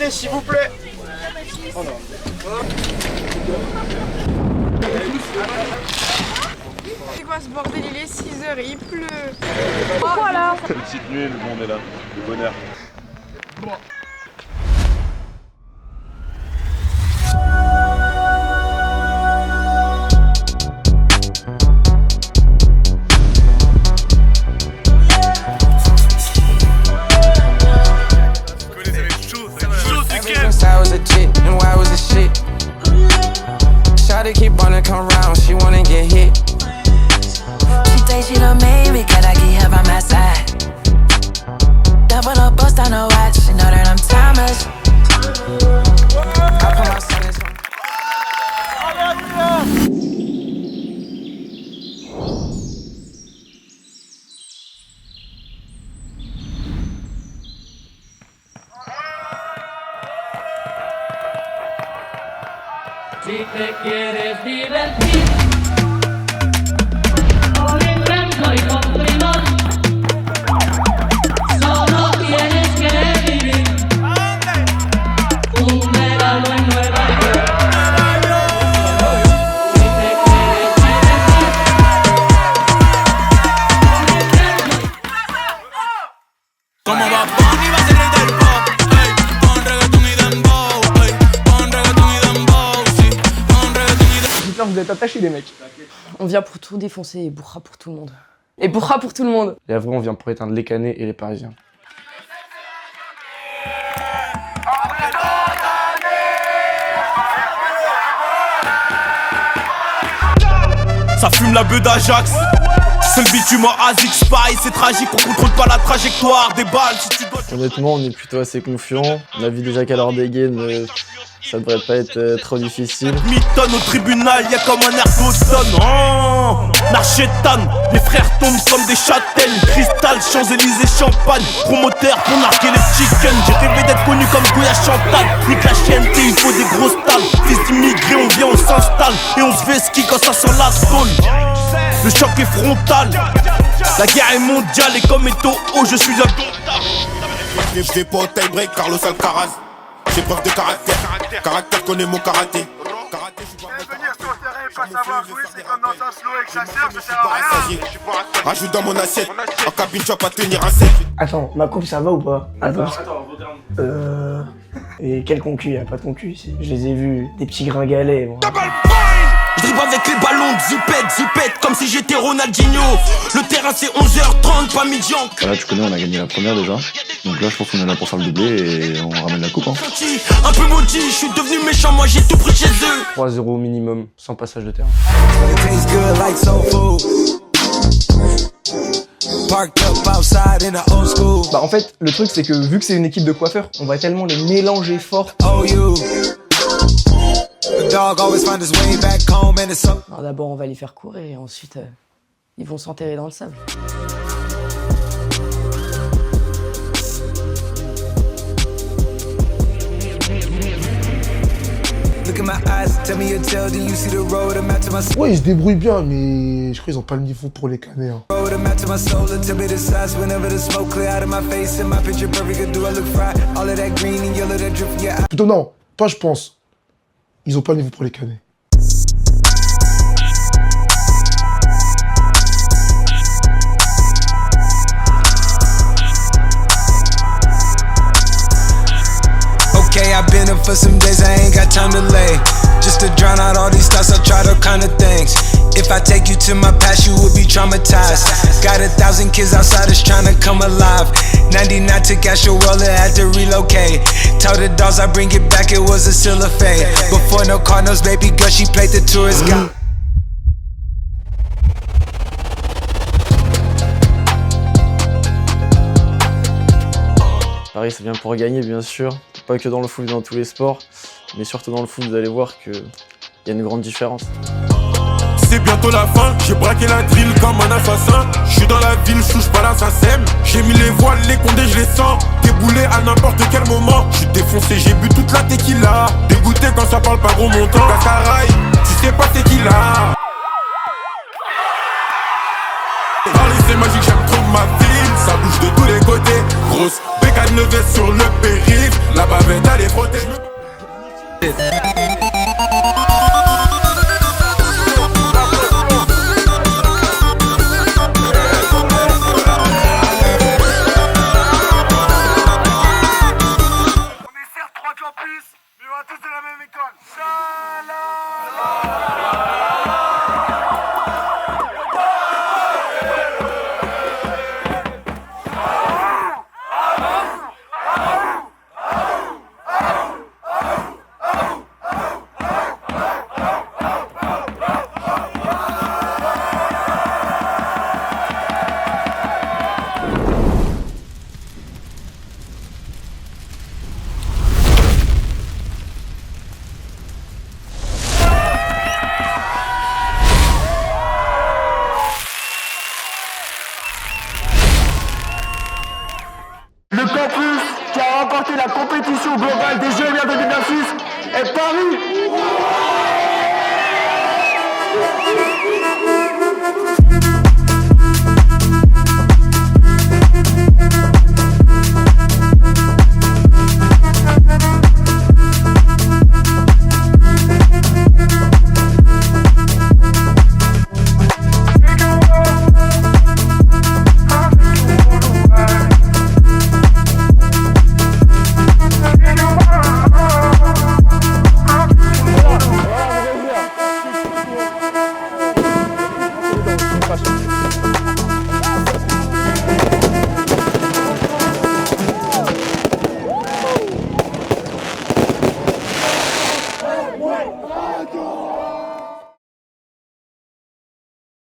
arrêtez s'il vous plaît. Oh non. C'est quoi ce bordel? Il est 6h et il pleut. Voilà. Une petite nuit, le monde est là. Le bonheur. Shawty keep wanna come round, she wanna get hit. She say she done made me, gotta keep her by my side. Double up, bust on her watch, she know that I'm timeless. I put my son in some. Si te quieres divertir con encanto y con primor, solo tienes que vivir un verano en Nueva York. Si te quieres divertir con encanto. Como Bad Bunny va a ser el del pop, ey, con reggaeton y dembow, ey, con reggaeton y dembow, sí, con reggaeton y dembow. J'espère que vous êtes attachés les mecs. On vient pour tout défoncer et bourra pour tout le monde. Et bourra pour tout le monde. Et après on vient pour éteindre les Canets et les Parisiens. Ça fume la beuh d'Ajax. C'est le bitume en Asics Spy, c'est tragique, on contrôle pas la trajectoire des balles si tu dois. Honnêtement, on est plutôt assez confiant. On a vu déjà qu'à l'heure des gaines, ça devrait pas être trop difficile. Mythone au tribunal, y'a comme un air d'automne. Oh, Narchétan, les frères tombent comme des châtaignes. Cristal, Champs-Élysées, Champagne. Promoteur pour narguer les chickens. J'ai rêvé d'être connu comme Goya Chantal. Nique la chienne, il faut des grosses talles. Fils d'immigrés, on vient, on s'installe. Et on se fait ski quand ça sent la saule. Le choc est frontal. La guerre est mondiale et comme Eto'o, je suis un total. Je vais pas au tie break, Carlos Alcaraz. J'ai preuve de caractère, caractère connaît mon karaté. Venir sur le terrain et pas savoir jouer, c'est comme dans un slow avec sa sœur, ça sert à rien. Rajoute dans mon assiette, en cabine tu vas pas tenir un sec. Attends, ma coupe ça va ou pas? Attends, et quel concu? Y'a pas de concu ici. Je les ai vus, des petits gringalets. Bon. Je dribble avec les ballons, zipette, comme si j'étais Ronaldinho. Le terrain c'est 11h30, pas midi en Voilà, tu connais, on a gagné la première déjà. Donc là, je pense qu'on est là pour faire le doublé et on ramène la coupe. Hein. Un peu maudit, je suis devenu méchant, moi j'ai tout pris chez eux. 3-0 minimum, sans passage de terrain. Bah en fait, le truc c'est que vu que c'est une équipe de coiffeurs, on va tellement les mélanger fort. Alors d'abord on va les faire courir et ensuite ils vont s'enterrer dans le sable. Ouais, ils se débrouillent bien, mais je crois qu'ils ont pas le niveau pour les Canets. Hein. Plutôt non, pas je pense. Ils ont pas le niveau pour les Canets. Okay, I've been up for some days, I ain't got time to lay. Just to drown out all these thoughts, I try to kind of things. If I take you to my past, you would be traumatized. Got 1,000 kids outside that's trying to come alive. 99 took out your roller, had to relocate. Tell the dogs I bring it back, it was a still a fade. Before no Cardinals, baby girl, she played the tourist guy. Paris, c'est bien pour gagner, bien sûr. Pas que dans le foot, dans tous les sports. Mais surtout dans le foot, vous allez voir qu'il y a une grande différence. C'est bientôt la fin, j'ai braqué la drill comme un assassin. J'suis dans la ville, j'touche pas l'assassin. J'ai mis les voiles, les condés, je les sens. Déboulé à n'importe quel moment. J'suis défoncé, j'ai bu toute la tequila. Dégoûté quand ça parle pas gros montant. Casaraï, tu sais pas c'est qui là. Parler c'est magique, j'aime trop ma ville. Ça bouge bouge de tous les côtés. Grosse bécane levée sur le périph'. La bavette elle est frottée. Le campus qui a remporté la compétition globale des Jeux 2026 est Paris.